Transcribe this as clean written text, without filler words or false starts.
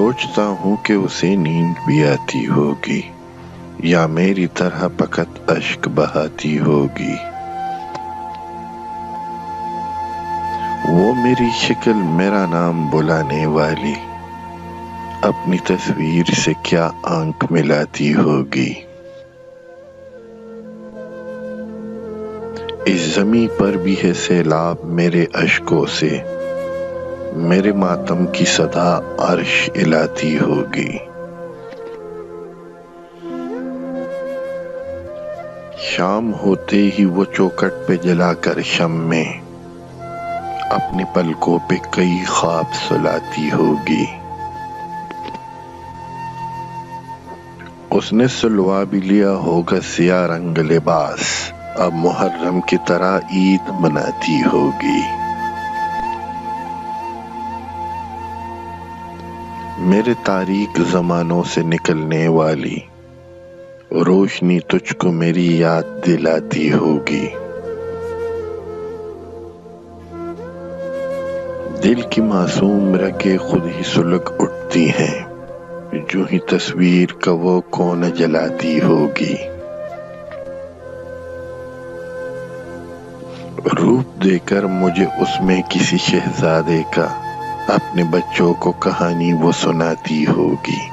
سوچتا ہوں کہ اسے نیند بھی آتی ہوگی یا میری طرح فقط اشک بہاتی ہوگی۔ وہ میری شکل میرا نام بلانے والی اپنی تصویر سے کیا آنکھ ملاتی ہوگی۔ اس زمیں پر بھی ہے سیلاب میرے اشکوں سے، میرے ماتم کی صدا عرش ہلاتی ہوگی۔ شام ہوتے ہی وہ چوکھٹ پہ جلا کر شمع اپنی پلکوں پہ کئی خواب سلاتی ہوگی۔ اس نے سلوا بھی لیا ہوگا سیاہ رنگ لباس، اب محرم کی طرح عید مناتی ہوگی۔ میرے تاریک زمانوں سے نکلنے والی روشنی تجھ کو میری یاد دلاتی ہوگی۔ دل کی معصوم رگیں خود ہی سلگ اٹھتی ہیں، جو ہی تصویر کا وہ کونا جلاتی ہوگی۔ روپ دے کر مجھے اس میں کسی شہزادے کا اپنے بچوں کو کہانی وہ سناتی ہوگی۔